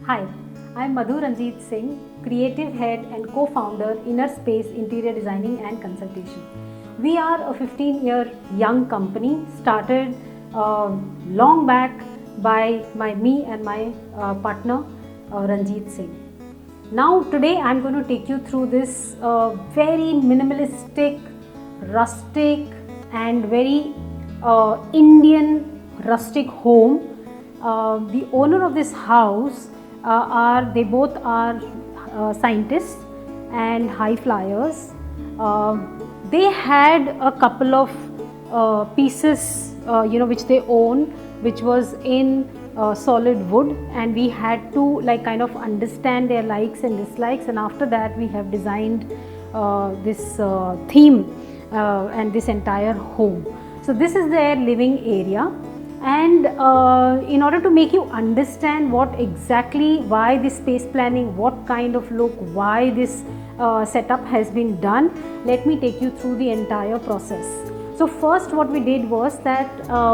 Hi, I am Madhu Ranjit Singh, Creative Head and Co-founder Inner Space Interior Designing and Consultation. We are a 15-year young company started long back by me and my partner Ranjit Singh. Now today I am going to take you through this very minimalistic, rustic and very Indian rustic home. The owner of this house they both are scientists and high flyers. They had a couple of pieces which they own, which was in solid wood, and we had to kind of understand their likes and dislikes, and after that we have designed this theme and this entire home. So this is their living area. And in order to make you understand why this space planning, what kind of look, why this setup has been done, let me take you through the entire process. So first what we did was that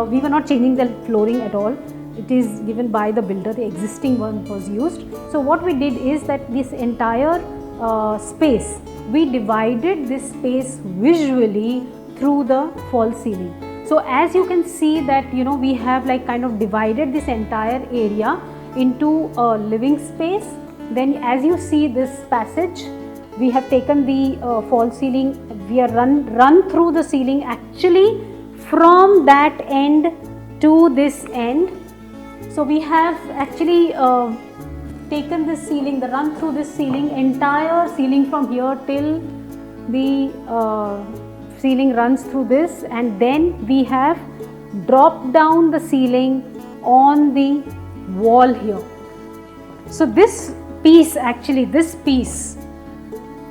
we were not changing the flooring at all. It is given by the builder, the existing one was used. So what we did is that this entire space, we divided this space visually through the false ceiling. So as you can see that we have kind of divided this entire area into a living space. Then as you see this passage, we have taken the false ceiling, we are run through the ceiling actually from that end to this end. So we have actually taken this ceiling, the run through this ceiling, entire ceiling from here till the ceiling runs through this, and then we have dropped down the ceiling on the wall here. So this piece,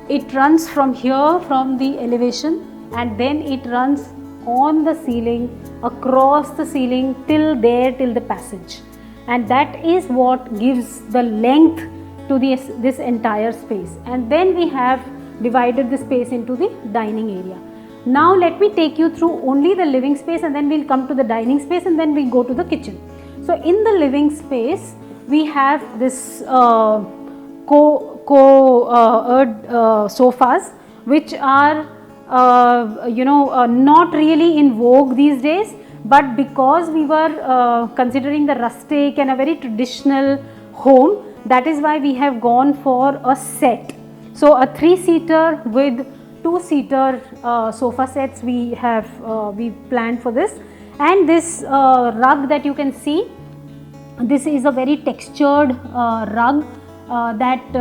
it runs from here, from the elevation, and then it runs on the ceiling, across the ceiling till the passage, and that is what gives the length to this entire space. And then we have divided the space into the dining area. Now let me take you through only the living space, and then we'll come to the dining space, and then we go to the kitchen. So in the living space, we have this sofas, which are not really in vogue these days, but because we were considering the rustic and a very traditional home, that is why we have gone for a set. So a 3-seater with 2-seater sofa sets we planned for this. And this rug that you can see, this is a very textured rug that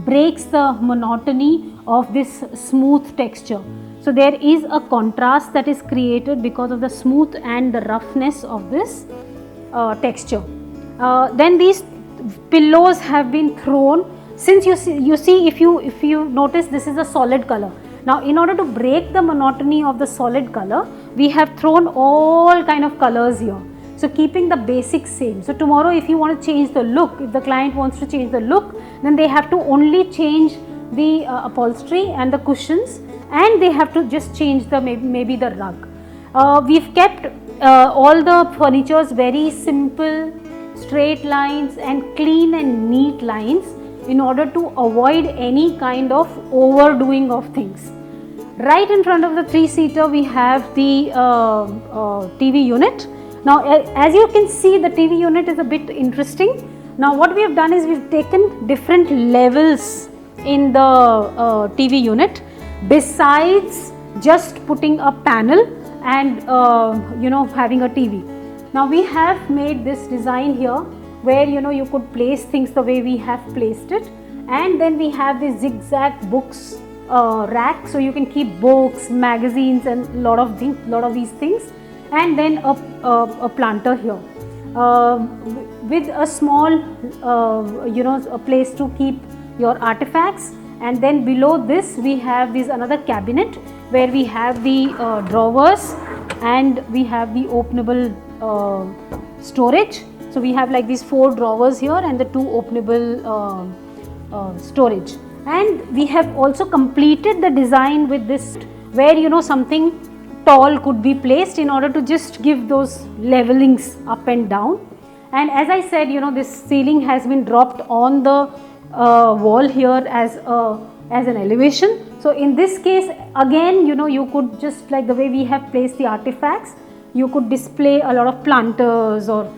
breaks the monotony of this smooth texture. So there is a contrast that is created because of the smooth and the roughness of this texture. Then these pillows have been thrown. Since you see if you notice, this is a solid color. Now in order to break the monotony of the solid color, we have thrown all kind of colors here. So keeping the basics same. So tomorrow if you want to change the look, if the client wants to change the look, then they have to only change the upholstery and the cushions, and they have to just change the maybe the rug. We've kept all the furnitures very simple, straight lines and clean and neat lines, in order to avoid any kind of overdoing of things. Right in front of the 3-seater, we have the TV unit. Now as you can see, the TV unit is a bit interesting. Now what we have done is we've taken different levels in the TV unit, besides just putting a panel and having a TV. Now we have made this design here where you could place things the way we have placed it, and then we have this zigzag books rack, so you can keep books, magazines and lot of these things, and then a planter here with a small a place to keep your artifacts. And then below this we have another cabinet where we have the drawers, and we have the openable storage. So we have these 4 drawers here and the 2 openable storage. And we have also completed the design with this, where something tall could be placed in order to just give those levelings up and down. And as I said, this ceiling has been dropped on the wall here as an elevation. So in this case, again, you could, just like the way we have placed the artifacts, you could display a lot of planters or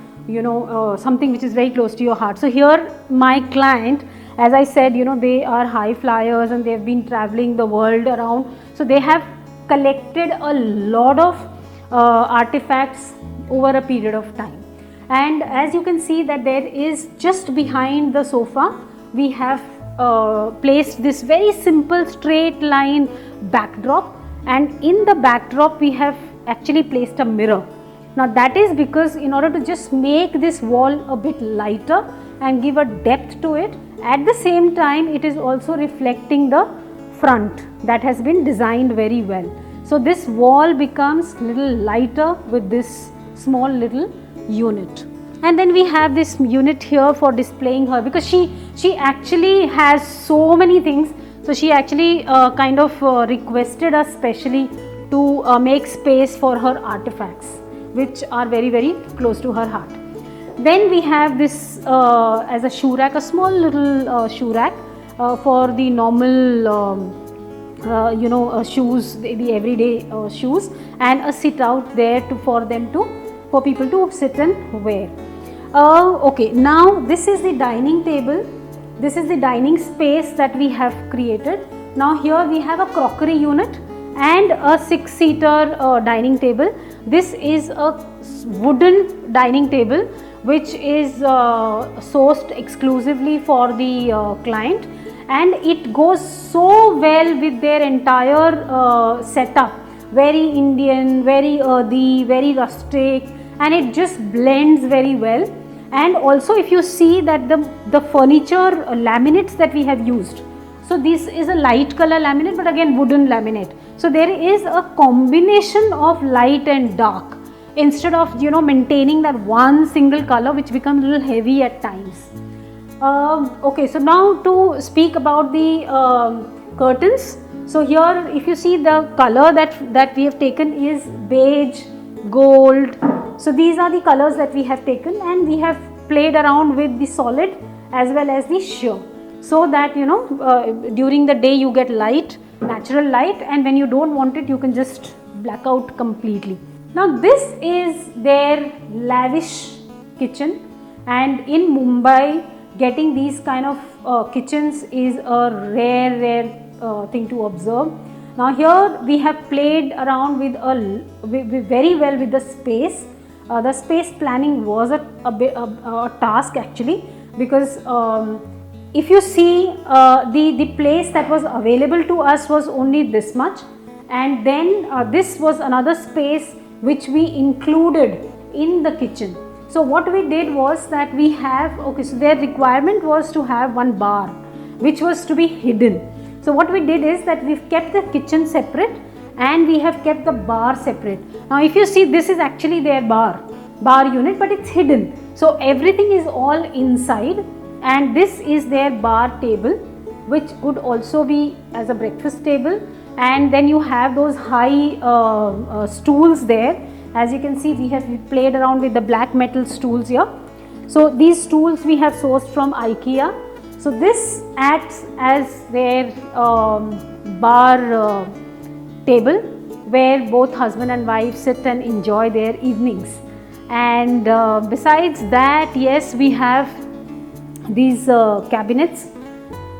something which is very close to your heart. So here my client, as I said, they are high flyers and they have been traveling the world around. So they have collected a lot of artifacts over a period of time. And as you can see that there is, just behind the sofa, we have placed this very simple straight line backdrop, and in the backdrop we have actually placed a mirror. Now that is because in order to just make this wall a bit lighter and give a depth to it, at the same time it is also reflecting the front that has been designed very well. So this wall becomes little lighter with this small little unit. And then we have this unit here for displaying her, because she actually has so many things. So she actually kind of requested us specially to make space for her artifacts, which are very, very close to her heart. Then we have this as a shoe rack, a small little shoe rack for the normal shoes, the everyday shoes, and a sit out there for people to sit and wear. Okay, now this is the dining table. This is the dining space that we have created. Now here we have a crockery unit and a 6-seater dining table. This is a wooden dining table which is sourced exclusively for the client, and it goes so well with their entire setup. Very Indian, very earthy, very rustic, and it just blends very well. And also if you see that the furniture laminates that we have used, so this is a light color laminate, but again wooden laminate. So there is a combination of light and dark, instead of maintaining that one single color which becomes a little heavy at times. Okay, so now to speak about the curtains. So here if you see, the color that we have taken is beige, gold. So these are the colors that we have taken, and we have played around with the solid as well as the sheer, so that during the day you get light, natural light, and when you don't want it you can just black out completely. Now this is their lavish kitchen, and in Mumbai getting these kind of kitchens is a rare thing to observe. Now here we have played around with very well with the space. The space planning was a task actually, because if you see the place that was available to us was only this much, and then this was another space which we included in the kitchen. So what we did was that we have, so their requirement was to have one bar which was to be hidden. So what we did is that we've kept the kitchen separate and we have kept the bar separate. Now if you see, this is actually their bar unit, but it's hidden. So everything is all inside, and this is their bar table, which would also be as a breakfast table. And then you have those high stools there. As you can see, we played around with the black metal stools here. So these stools we have sourced from IKEA. So this acts as their bar table, where both husband and wife sit and enjoy their evenings. And besides that, yes, we have these cabinets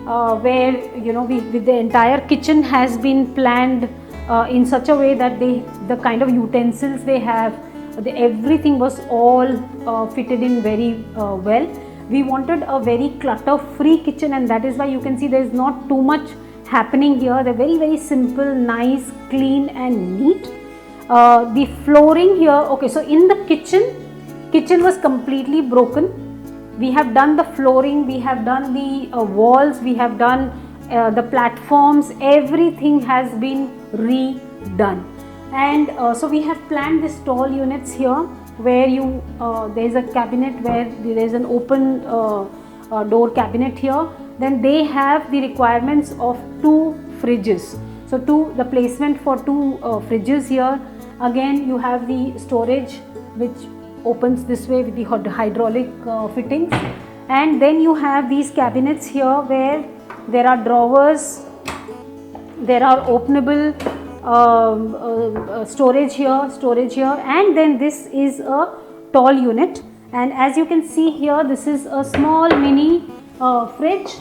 where the entire kitchen has been planned in such a way that the kind of utensils they have, everything was all fitted in very well. We wanted a very clutter free kitchen, and that is why you can see there is not too much happening here. They're very, very simple, nice, clean and neat. The flooring here, okay, so in the kitchen was completely broken. We have done the flooring, we have done the walls, we have done the platforms, everything has been redone. And so we have planned these tall units here, where there is a cabinet where there is an open door cabinet here. Then they have the requirements of 2 fridges. So the placement for 2 fridges here. Again you have the storage which opens this way with the hydraulic fittings. And then you have these cabinets here where there are drawers, there are openable storage here, and then this is a tall unit. And as you can see here, this is a small mini fridge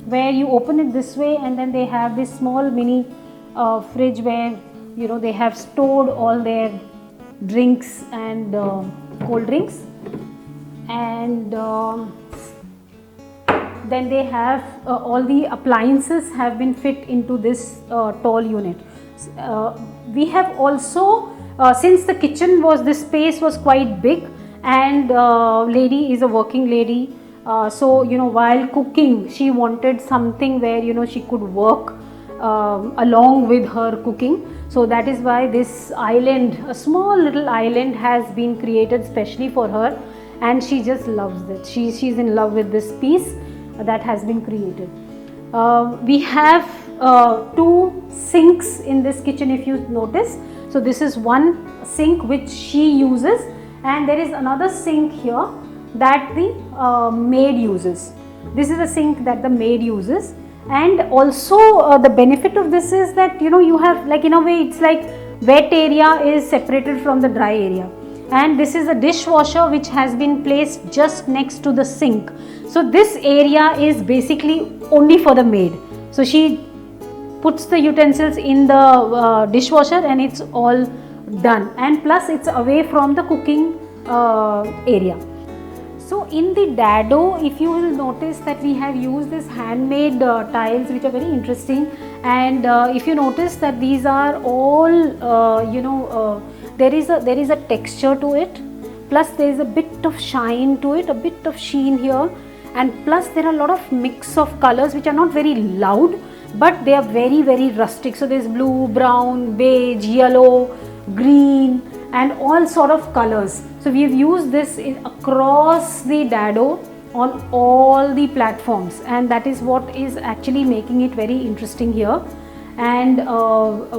where you open it this way, and then they have this small mini fridge where they have stored all their drinks and cold drinks. And then they have all the appliances have been fit into this tall unit. We have also, since the kitchen the space was quite big, and lady is a working lady, so while cooking she wanted something where she could work along with her cooking. So that is why this island, a small little island, has been created specially for her, and she just loves it. She's in love with this piece that has been created. We have 2 sinks in this kitchen, if you notice. So this is one sink which she uses, and there is another sink here that the maid uses. This is a sink that the maid uses. And also the benefit of this is that you have, like, in a way it's like wet area is separated from the dry area. And this is a dishwasher which has been placed just next to the sink. So this area is basically only for the maid. So she puts the utensils in the dishwasher and it's all done, and plus it's away from the cooking area. So in the dado, if you will notice that we have used this handmade tiles which are very interesting, and if you notice that these are all there is a texture to it, plus there is a bit of shine to it, a bit of sheen here, and plus there are a lot of mix of colors which are not very loud, but they are very, very rustic. So there is blue, brown, beige, yellow, green, and all sort of colors. So we have used this across the dado on all the platforms, and that is what is actually making it very interesting here. And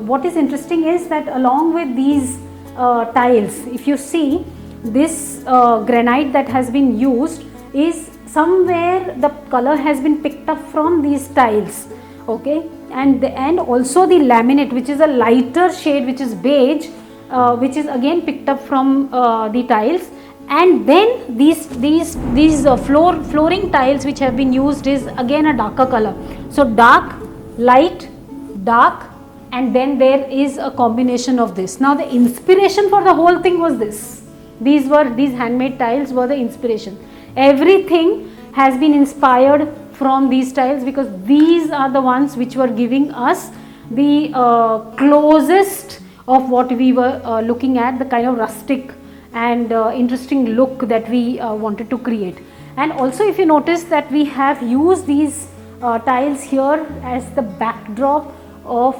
what is interesting is that along with these tiles, if you see this granite that has been used, is somewhere the color has been picked up from these tiles, okay, and also the laminate, which is a lighter shade, which is beige, which is again picked up from the tiles. And then these flooring tiles which have been used is again a darker color. So dark, light, dark, and then there is a combination of this. Now the inspiration for the whole thing was this. These handmade tiles were the inspiration. Everything has been inspired from these tiles, because these are the ones which were giving us the closest of what we were looking at, the kind of rustic and interesting look that we wanted to create. And also if you notice that we have used these tiles here as the backdrop of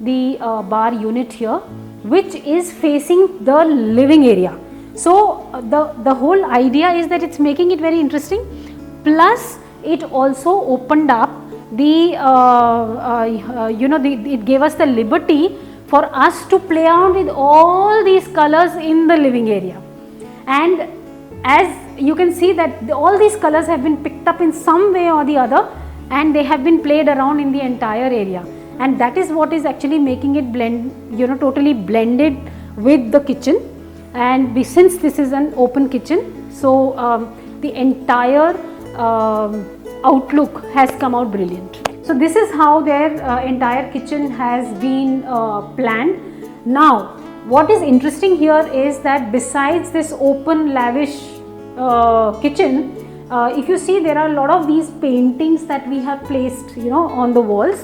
the bar unit here, which is facing the living area. So the whole idea is that it's making it very interesting, plus it also opened up the it gave us the liberty for us to play around with all these colors in the living area. And as you can see that all these colors have been picked up in some way or the other, and they have been played around in the entire area, and that is what is actually making it blend, totally blended with the kitchen. And since this is an open kitchen, so the entire outlook has come out brilliant. So this is how their entire kitchen has been planned. Now what is interesting here is that besides this open lavish kitchen, if you see, there are a lot of these paintings that we have placed on the walls.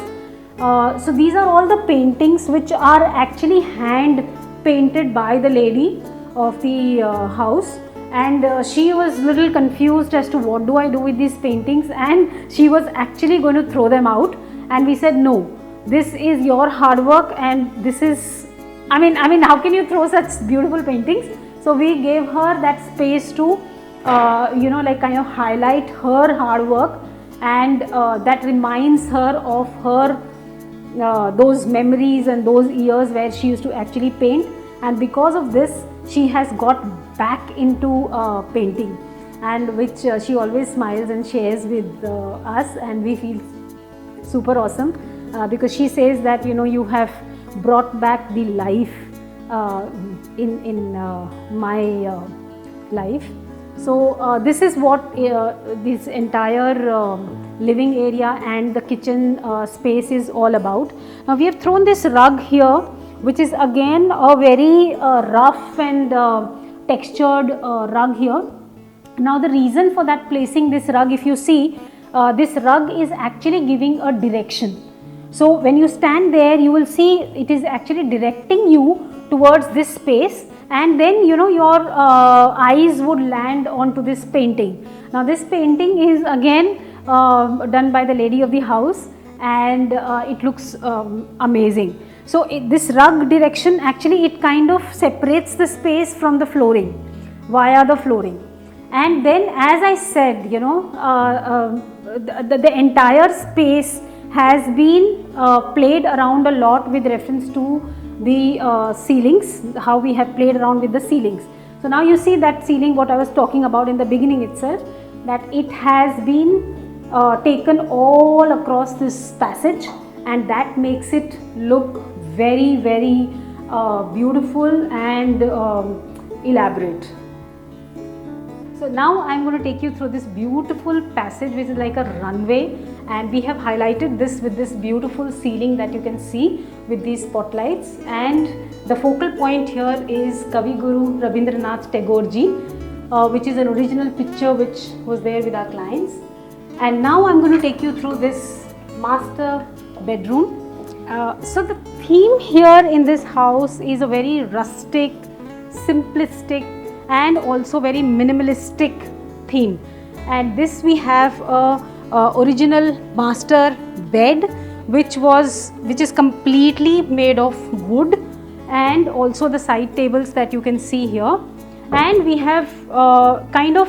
So these are all the paintings which are actually hand painted by the lady of the house, and she was a little confused as to what do I do with these paintings, and she was actually going to throw them out, and we said no, this is your hard work, and this is, I mean how can you throw such beautiful paintings? So we gave her that space to like kind of highlight her hard work, and that reminds her of her those memories and those years where she used to actually paint. and because of this she has got back into painting, and which she always smiles and shares with us, and we feel super awesome because she says that you have brought back the life in my life. So this is what this entire living area and the kitchen space is all about. Now we have thrown this rug here, which is again a very rough and textured rug here. Now the reason for that placing this rug, if you see, this rug is actually giving a direction. So when you stand there, you will see it is actually directing you towards this space, and then your eyes would land onto this painting. Now this painting is again done by the lady of the house, and it looks amazing. So this rug direction, actually it kind of separates the space from the flooring via the flooring. And then, as I said, the entire space has been played around a lot with reference to the ceilings, how we have played around with the ceilings. So now you see that ceiling, what I was talking about in the beginning itself, that it has been taken all across this passage, and that makes it look very, very beautiful and elaborate. So now I am going to take you through this beautiful passage, which is like a runway, and we have highlighted this with this beautiful ceiling that you can see with these spotlights, and the focal point here is Kavi Guru Rabindranath Tagore ji, which is an original picture which was there with our clients. And now I am going to take you through this master bedroom. So the theme here in this house is a very rustic, simplistic and also very minimalistic theme, and this we have a original master bed which is completely made of wood, and also the side tables that you can see here. And we have kind of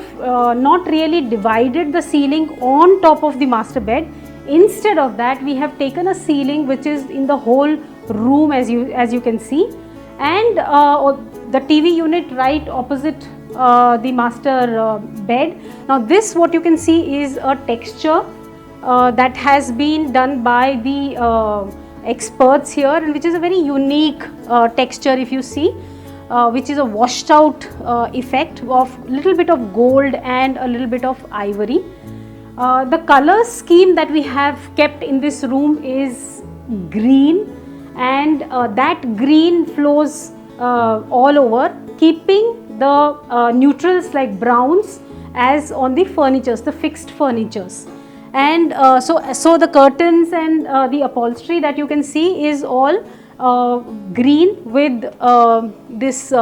not really divided the ceiling on top of the master bed. Instead of that, we have taken a ceiling which is in the whole room, as you can see, and the TV unit right opposite the master bed. Now this, what you can see, is a texture that has been done by the experts here, and which is a very unique texture, if you see, which is a washed out effect of little bit of gold and a little bit of ivory. The color scheme that we have kept in this room is green, and that green flows all over, keeping the neutrals like browns as on the furnitures, the fixed furnitures. And so the curtains and the upholstery that you can see is all green with this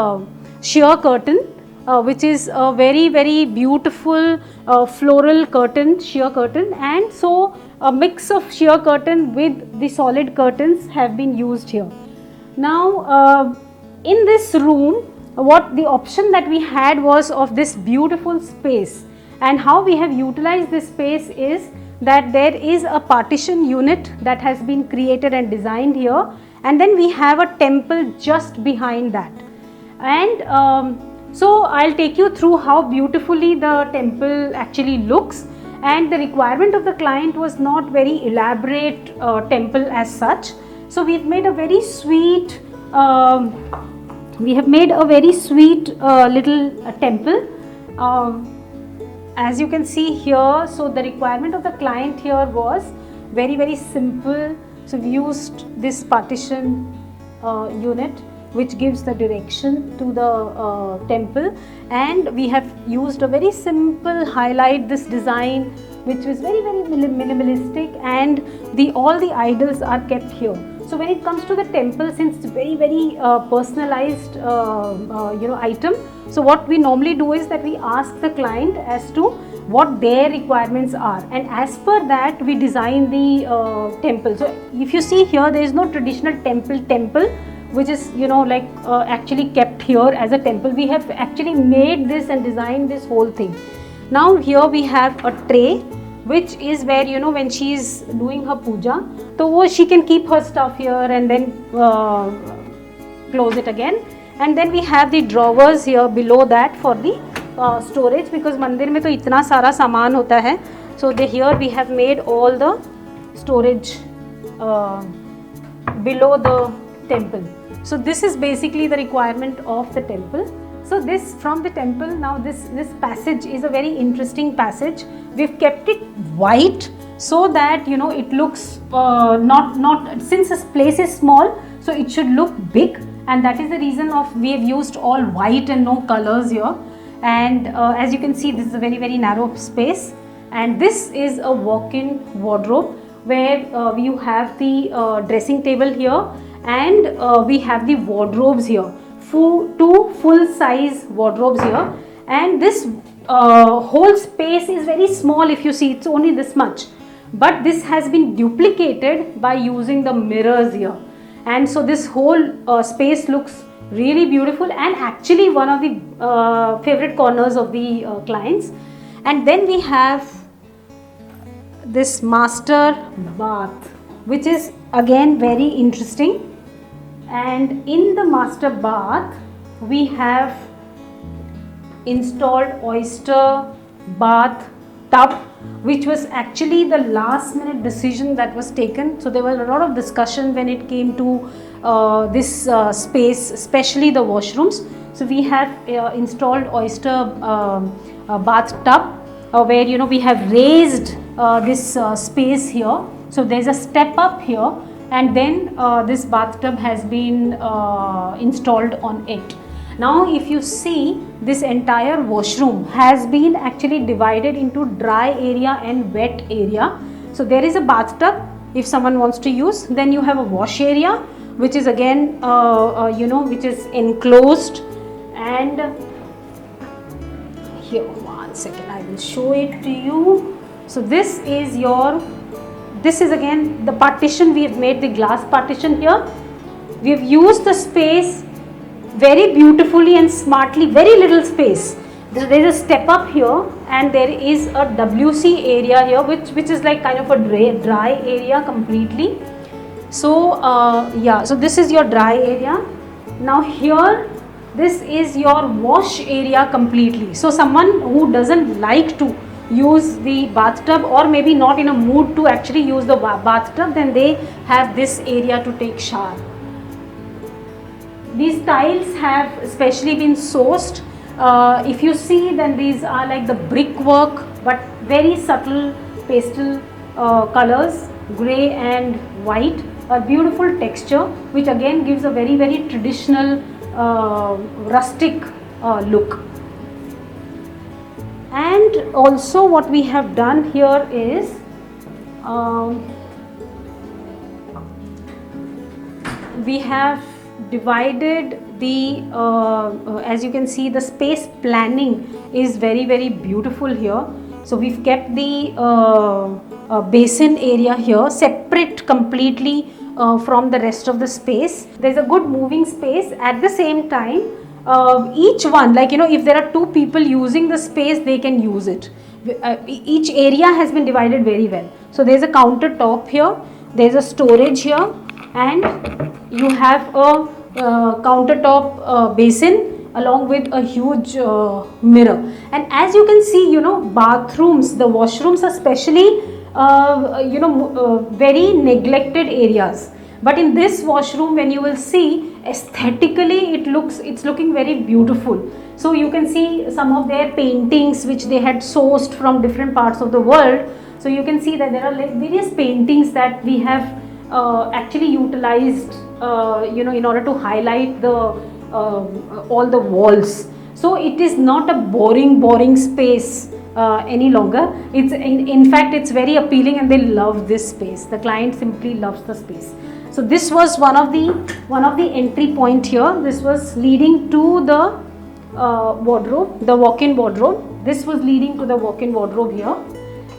sheer curtain, which is a very, very beautiful floral curtain, sheer curtain, and so a mix of sheer curtain with the solid curtains have been used here. Now in this room, what the option that we had was of this beautiful space, and how we have utilized this space is that there is a partition unit that has been created and designed here, and then we have a temple just behind that. And so I'll take you through how beautifully the temple actually looks. And the requirement of the client was not very elaborate temple as such, so we've made a very sweet little temple, as you can see here. So the requirement of the client here was very, very simple. So we used this partition unit which gives the direction to the temple, and we have used a very simple highlight this design which was very, very minimalistic, and all the idols are kept here. So when it comes to the temple, since it's very, very personalized item, so what we normally do is that we ask the client as to what their requirements are, and as per that we design the temple. So if you see here, there is no traditional temple which is actually kept here as a temple. We have actually made this and designed this whole thing. Now here we have a tray, which is where when she is doing her puja, so she can keep her stuff here and then close it again. and then we have the drawers here below that for the storage, because मंदिर में तो इतना सारा सामान होता है. So here we have made all the storage below the temple. So this is basically the requirement of the temple. So this from the temple, now this passage is a very interesting passage. We've kept it white so that it looks not since this place is small, so it should look big, and that is the reason of we have used all white and no colors here. And as you can see, this is a very narrow space, and this is a walk-in wardrobe where you have the dressing table here, and we have the wardrobes here, two full-size wardrobes here, and this whole space is very small. If you see, it's only this much, but this has been duplicated by using the mirrors here, and so this whole space looks really beautiful and actually one of the favorite corners of the clients. And then we have this master bath, which is again very interesting, and in the master bath we have installed oyster bath tub, which was actually the last minute decision that was taken. So there was a lot of discussion when it came to this space, especially the washrooms. So we have installed oyster bathtub where we have raised this space here. So there's a step up here, and then this bathtub has been installed on it. Now if you see, this entire washroom has been actually divided into dry area and wet area. So there is a bathtub if someone wants to use, then you have a wash area which is again which is enclosed, and here, one second, I will show it to you. So this is again the partition. We have made the glass partition here. We have used the space very beautifully and smartly, very little space. There is a step up here, and there is a WC area here which is like kind of a dry area completely. So so this is your dry area. Now here, this is your wash area completely. So someone who doesn't like to use the bathtub, or maybe not in a mood to actually use the bathtub, then they have this area to take shower. These tiles have specially been sourced. If you see, then these are like the brickwork, but very subtle pastel colors, grey and white, a beautiful texture, which again gives a very traditional rustic look. And also what we have done here is we have divided the as you can see, the space planning is very beautiful here. So we've kept the basin area here separate completely from the rest of the space. There's a good moving space. At the same time, each one, like if there are two people using the space, they can use it. Each area has been divided very well. So there's a countertop here, there's a storage here, and you have a countertop basin along with a huge mirror. And as you can see, bathrooms, the washrooms are especially very neglected areas. But in this washroom, when you will see, aesthetically it's looking very beautiful. So you can see some of their paintings which they had sourced from different parts of the world. So you can see that there are various paintings that we have actually utilized in order to highlight the all the walls. So it is not a boring space any longer. It's in fact it's very appealing, and they love this space. The client simply loves the space. So this was one of the entry point here. This was leading to the wardrobe, the walk-in wardrobe. This was leading to the walk-in wardrobe here,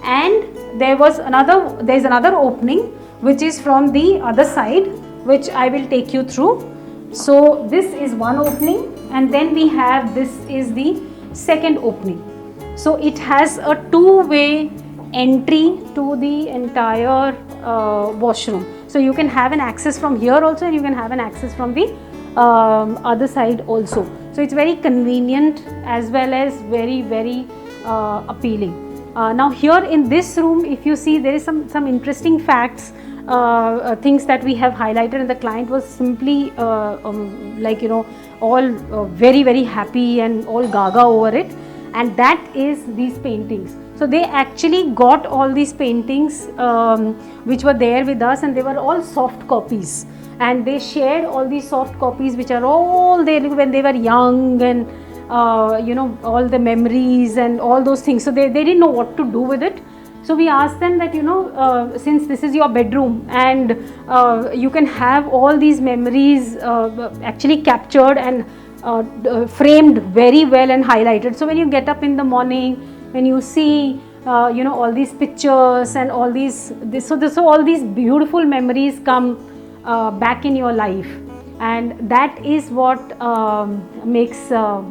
and there's another opening which is from the other side, which I will take you through. So this is one opening, and then we have, this is the second opening. So it has a two-way entry to the entire washroom. So you can have an access from here also, and you can have an access from the other side also. So it's very convenient as well as very appealing. Now here in this room, if you see, there is some interesting facts, things that we have highlighted, and the client was simply like, you know, all very happy and all gaga over it, and that is these paintings. So they actually got all these paintings which were there with us, and they were all soft copies, and they shared all these soft copies which are all there when they were young, and you know, all the memories and all those things. So they didn't know what to do with it. So we asked them that, you know, since this is your bedroom and you can have all these memories actually captured and framed very well and highlighted. So when you get up in the morning, when you see you know, all these pictures and all these, so all these beautiful memories come back in your life, and that is what makes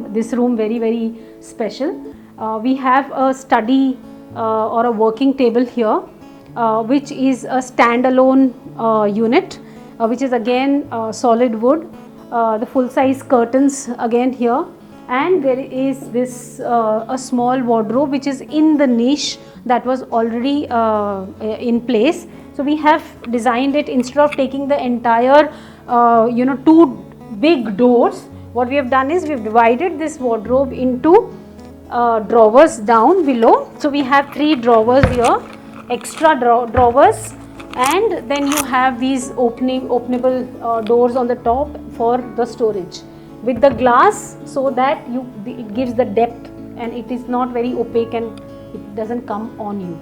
this room very special. We have a study or a working table here, which is a standalone unit, which is again solid wood, the full size curtains again here, and there is this a small wardrobe which is in the niche that was already in place. So we have designed it, instead of taking the entire you know, 2 big doors, what we have done is we have divided this wardrobe into drawers down below. So we have 3 drawers here, extra drawers, and then you have these openable doors on the top for the storage with the glass, so that it gives the depth and it is not very opaque and it doesn't come on you.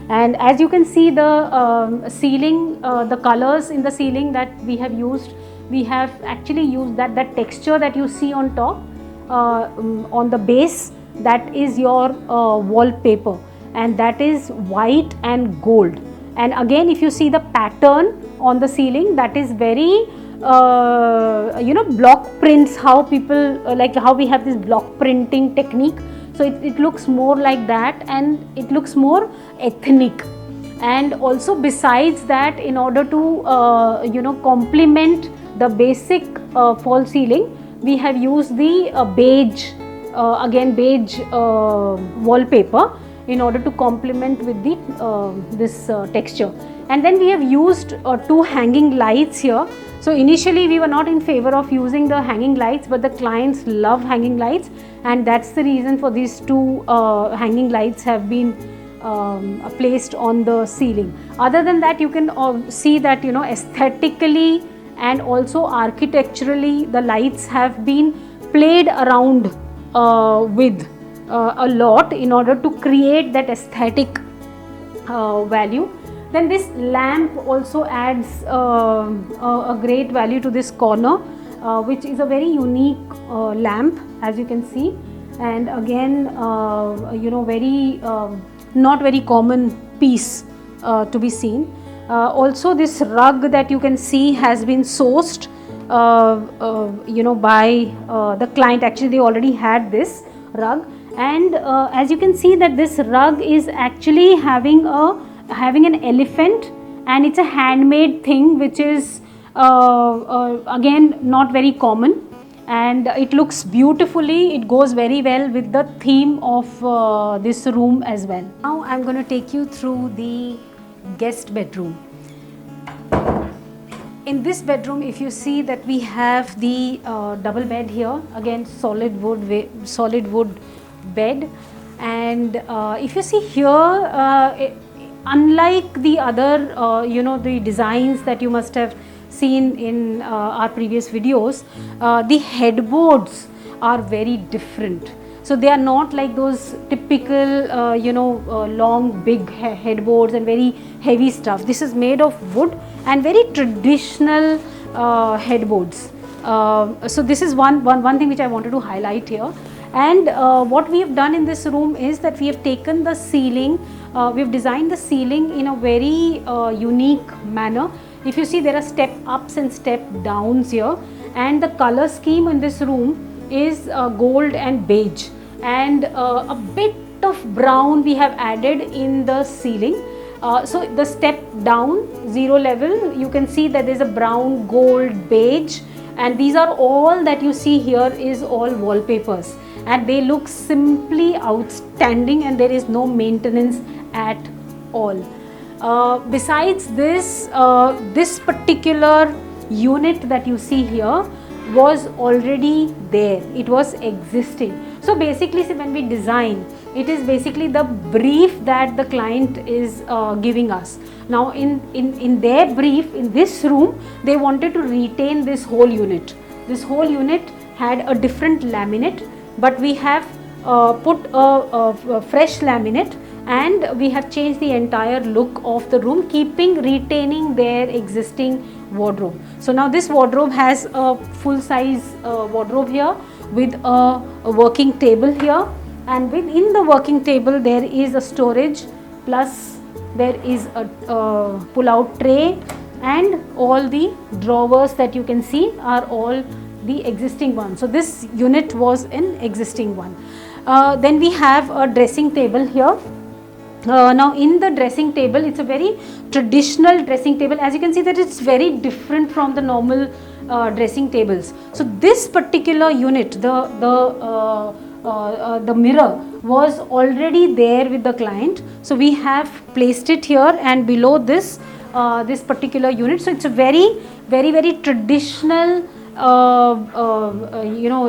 And as you can see, the ceiling, the colors in the ceiling that we have used, we have actually used that texture that you see on top, on the base, that is your wallpaper, and that is white and gold. And again, if you see the pattern on the ceiling, that is very you know, block prints, how people like how we have this block printing technique. So it looks more like that, and it looks more ethnic. And also besides that, in order to you know, complement the basic false ceiling, we have used the beige, again beige wallpaper, in order to complement with the this texture. And then we have used 2 hanging lights here. So initially we were not in favor of using the hanging lights, but the clients love hanging lights, and that's the reason for these 2 hanging lights have been placed on the ceiling. Other than that, you can see that, you know, aesthetically and also architecturally, the lights have been played around with a lot in order to create that aesthetic value. Then this lamp also adds a great value to this corner, which is a very unique lamp, as you can see, and again you know, very not very common piece to be seen. Also this rug that you can see has been sourced you know, by the client. Actually they already had this rug, and as you can see that this rug is actually having an elephant, and it's a handmade thing, which is again not very common, and it looks beautifully. It goes very well with the theme of this room as well. Now I'm going to take you through the guest bedroom. In this bedroom, if you see that we have the double bed here, again solid wood bed, and if you see here, unlike the other you know, the designs that you must have seen in our previous videos, the headboards are very different. So they are not like those typical you know, long big headboards and very heavy stuff. This is made of wood and very traditional headboards. So this is one thing which I wanted to highlight here. And what we have done in this room is that we have taken the ceiling, we have designed the ceiling in a very unique manner. If you see, there are step ups and step downs here, and the color scheme in this room is gold and beige, and a bit of brown we have added in the ceiling. So the step down, 0 level, you can see that there is a brown, gold, beige and these are all that you see here is all wallpapers, and they look simply outstanding, and there is no maintenance at all. Besides this, this particular unit that you see here was already there, it was existing. So basically, when we design, it is basically the brief that the client is giving us. Now in their brief, in this room, they wanted to retain this whole unit. This whole unit had a different laminate, but we have put a fresh laminate, and we have changed the entire look of the room, retaining their existing wardrobe. So now this wardrobe has a full size wardrobe here with a working table here, and within the working table there is a storage, plus there is a pull out tray, and all the drawers that you can see are all the existing ones. So this unit was an existing one. Then we have a dressing table here. Now in the dressing table, it's a very traditional dressing table. As you can see that it's very different from the normal dressing tables. So this particular unit, the mirror was already there with the client. So we have placed it here, and below this this particular unit. So it's a very traditional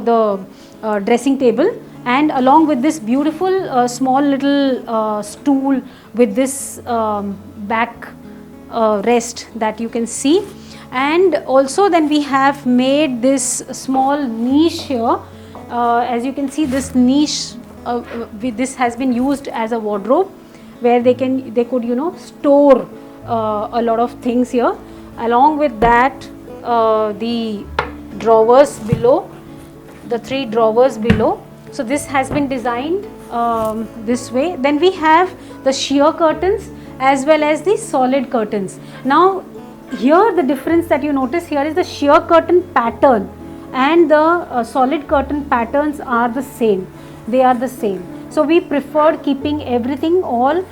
the dressing table, and along with this beautiful small little stool with this back rest that you can see. And also then we have made this small niche here. As you can see, this niche this has been used as a wardrobe, where they could store a lot of things here. Along with that, the drawers below, the 3 drawers below. So this has been designed this way. Then we have the sheer curtains as well as the solid curtains. Now here the difference that you notice here is the sheer curtain pattern and the solid curtain patterns are the same. They are the same. So we preferred keeping everything all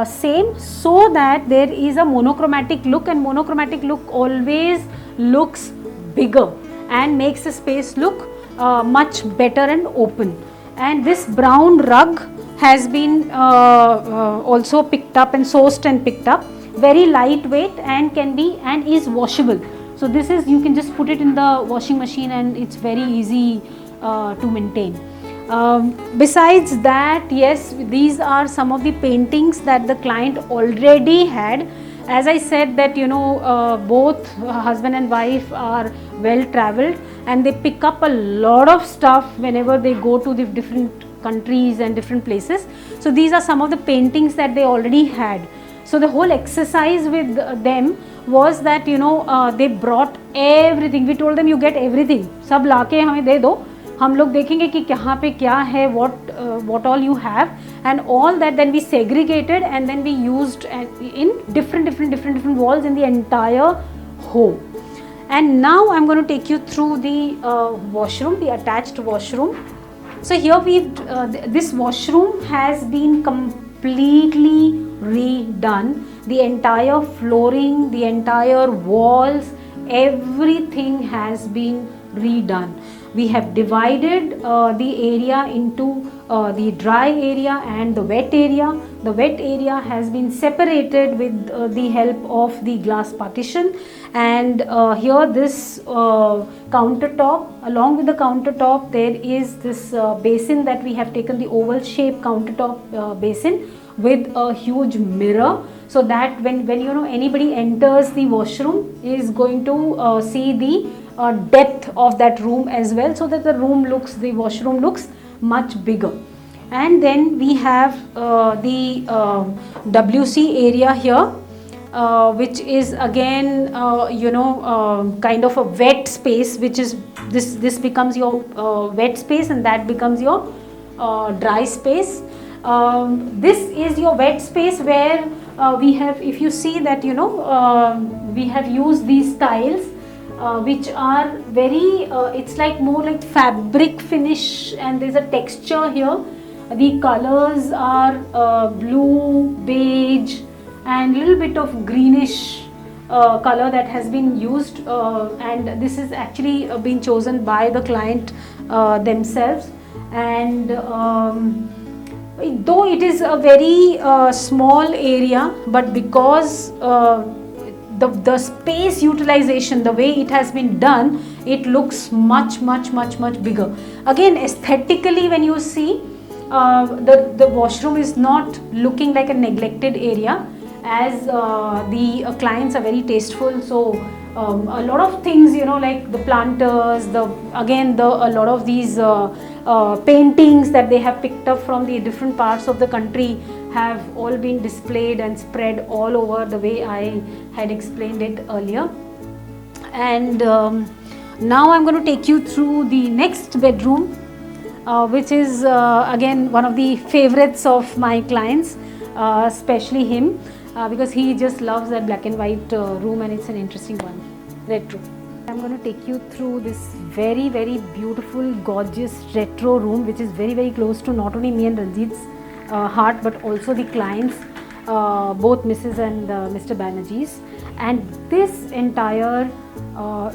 same, so that there is a monochromatic look, and monochromatic look always looks bigger and makes the space look much better and open. And this brown rug has been also picked up and sourced and picked up, very lightweight and is washable. So this is, you can just put it in the washing machine and it's very easy to maintain. Besides that, yes, these are some of the paintings that the client already had. As I said that both husband and wife are well traveled, and they pick up a lot of stuff whenever they go to the different countries and different places. So these are some of the paintings that they already had. So the whole exercise with them was that they brought everything. We told them, you get everything, सब लाके हमें दे दो, हम लोग देखेंगे कि कहाँ पे क्या है, what all you have, and all that. Then we segregated and then we used in different walls in the entire home. And now I'm going to take you through the washroom, the attached washroom. So here this washroom has been completely redone. The entire flooring, the entire walls, everything has been redone. We have divided the area into the dry area and the wet area. The wet area has been separated with the help of the glass partition, and here this countertop, along with the countertop there is this basin that we have taken, the oval shaped countertop basin with a huge mirror, so that when anybody enters the washroom is going to see the depth of that room as well, so that the washroom looks much bigger. And then we have the WC area here, which is again kind of a wet space, which is this becomes your wet space and that becomes your dry space. This is your wet space where we have, if you see that we have used these tiles which are very it's like more like fabric finish, and there's a texture here. The colors are blue, beige and little bit of greenish color that has been used, and this is actually been chosen by the client themselves. And though it is a very small area, but because the space utilization, the way it has been done, it looks much bigger. Again, aesthetically, when you see, the washroom is not looking like a neglected area, as the clients are very tasteful. So a lot of things, like the planters, a lot of these paintings that they have picked up from the different parts of the country have all been displayed and spread all over the way I had explained it earlier. And now I'm going to take you through the next bedroom, which is again one of the favorites of my clients, especially him, because he just loves that black and white room, and it's an interesting one, retro. I'm going to take you through this very beautiful, gorgeous retro room, which is very close to not only me and Ranjit's heart, but also the clients, both Mrs. and Mr. Banerjee's. And this entire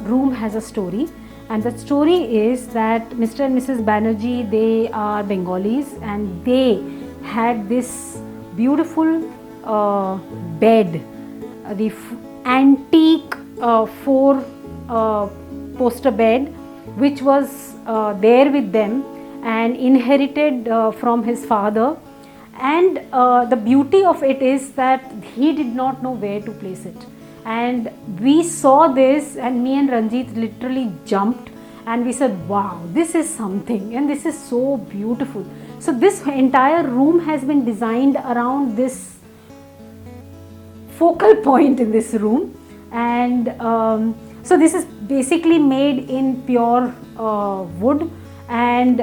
room has a story, and the story is that Mr. and Mrs. Banerjee, they are Bengalis, and they had this beautiful bed, the antique 4 poster bed, which was there with them and inherited from his father. And the beauty of it is that he did not know where to place it, and we saw this, and me and Ranjit literally jumped, and we said, wow, this is something, and this is so beautiful. So this entire room has been designed around this focal point in this room. And so this is basically made in pure wood. And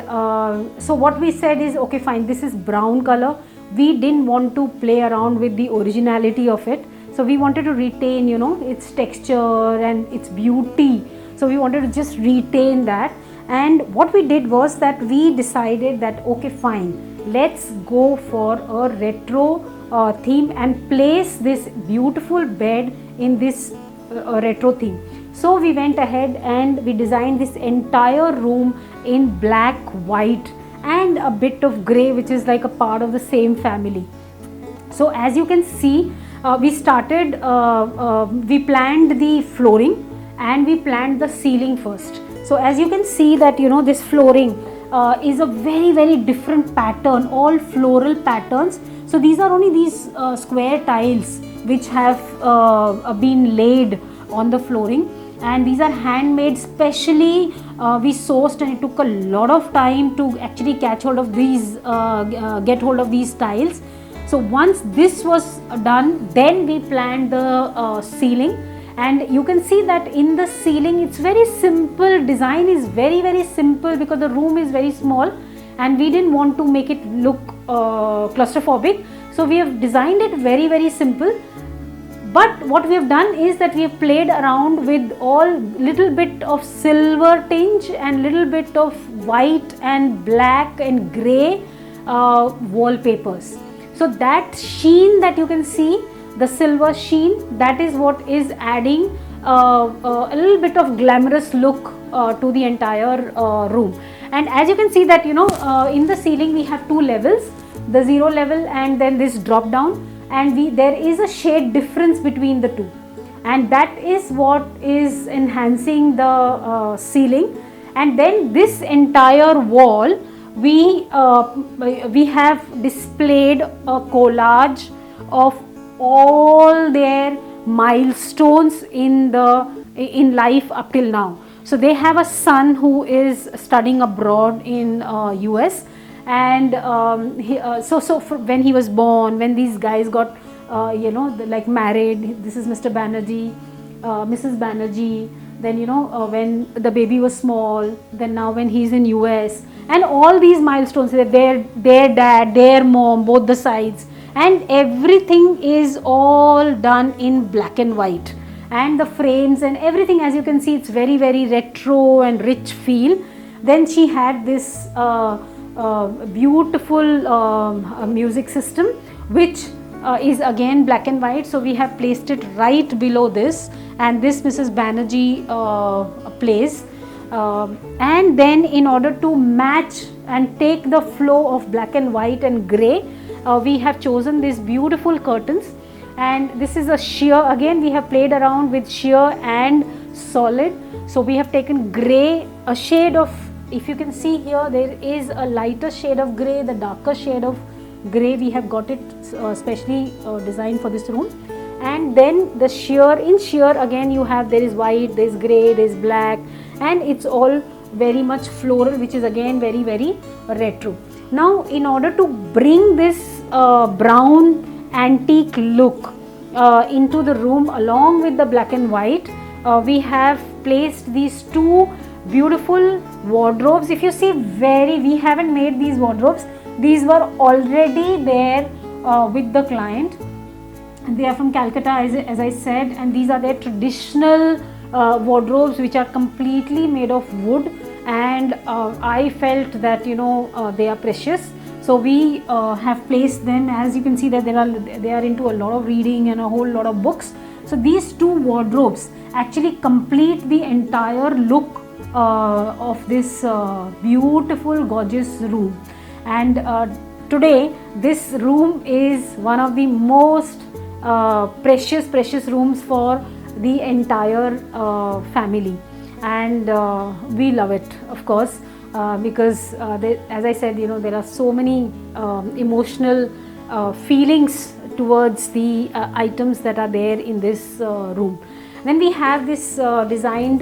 so what we said is, okay, fine, this is brown color. We didn't want to play around with the originality of it, so we wanted to retain, its texture and its beauty. So we wanted to just retain that. And what we did was that we decided that, okay, fine, let's go for a retro theme and place this beautiful bed in this retro theme. So we went ahead and we designed this entire room in black, white and a bit of grey, which is like a part of the same family. So as you can see, we started, we planned the flooring and we planned the ceiling first. So as you can see that, this flooring is a very different pattern, all floral patterns. So these are only these square tiles which have been laid on the flooring, and these are handmade specially. We sourced, and it took a lot of time to actually catch hold of these, get hold of these tiles. So once this was done, then we planned the ceiling. And you can see that in the ceiling, it's very simple, design is very simple, because the room is very small and we didn't want to make it look claustrophobic. So we have designed it very simple. But what we have done is that we have played around with all little bit of silver tinge and little bit of white and black and grey wallpapers. So that sheen that you can see, the silver sheen, that is what is adding a little bit of glamorous look to the entire room. And as you can see that, in the ceiling we have 2 levels, the 0 level and then this drop down, and there is a shade difference between the two, and that is what is enhancing the ceiling. And then this entire wall, we have displayed a collage of all their milestones in life up till now. So they have a son who is studying abroad in US, and when he was born, when these guys got like married, this is Mr. Banerjee, Mrs. Banerjee, then when the baby was small, then now when he's in US, and all these milestones, their dad, their mom, both the sides, and everything is all done in black and white, and the frames and everything, as you can see, it's very retro and rich feel. Then she had this beautiful music system, which is again black and white, so we have placed it right below this, and this Mrs. Banerjee plays. And then in order to match and take the flow of black and white and grey, we have chosen these beautiful curtains, and this is a sheer. Again we have played around with sheer and solid, so we have taken grey, a shade of, if you can see here, there is a lighter shade of grey, the darker shade of grey, we have got it specially designed for this room. And then the sheer, in sheer again you have, there is white, there is grey, there is black, and it's all very much floral, which is again very, very retro. Now in order to bring this brown antique look into the room along with the black and white, we have placed these two beautiful wardrobes. If you see, we haven't made these wardrobes, these were already there with the client. They are from Calcutta, as I said, and these are their traditional wardrobes, which are completely made of wood, and I felt that they are precious, so we have placed them. As you can see that they are into a lot of reading and a whole lot of books, so these two wardrobes actually complete the entire look of this beautiful, gorgeous room. And today this room is one of the most precious rooms for the entire family, and we love it, of course, because as I said, there are so many emotional feelings towards the items that are there in this room. Then we have this designed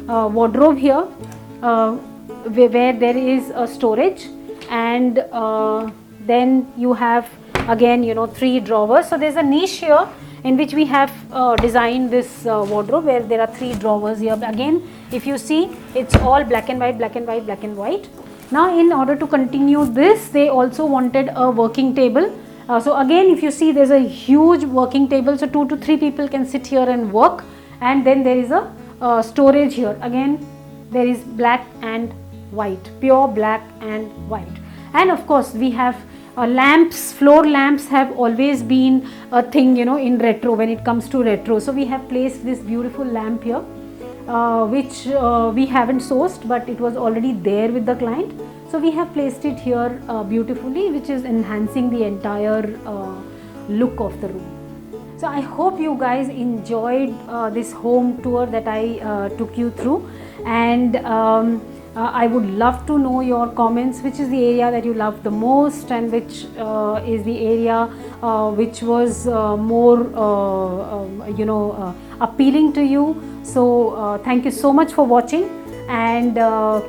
wardrobe here, where there is a storage, and then you have again 3 drawers. So there's a niche here in which we have designed this wardrobe, where there are 3 drawers here. Again, if you see, it's all black and white, black and white, black and white. Now in order to continue this, they also wanted a working table. So again, if you see, there's a huge working table, so 2 to 3 people can sit here and work. And then there is a storage here. Again, there is black and white, pure black and white. And of course we have lamps. Floor lamps have always been a thing in retro, when it comes to retro. So we have placed this beautiful lamp here, which we haven't sourced, but it was already there with the client. So we have placed it here beautifully, which is enhancing the entire look of the room. So I hope you guys enjoyed this home tour that I took you through, and I would love to know your comments, which is the area that you loved the most, and which is the area which was more appealing to you. So thank you so much for watching, and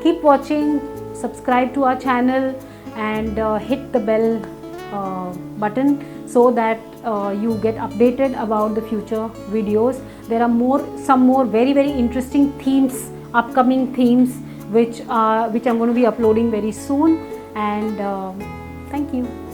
keep watching, subscribe to our channel, and hit the bell button so that you get updated about the future videos. There are some more very interesting themes, upcoming themes, which I'm going to be uploading very soon. And thank you.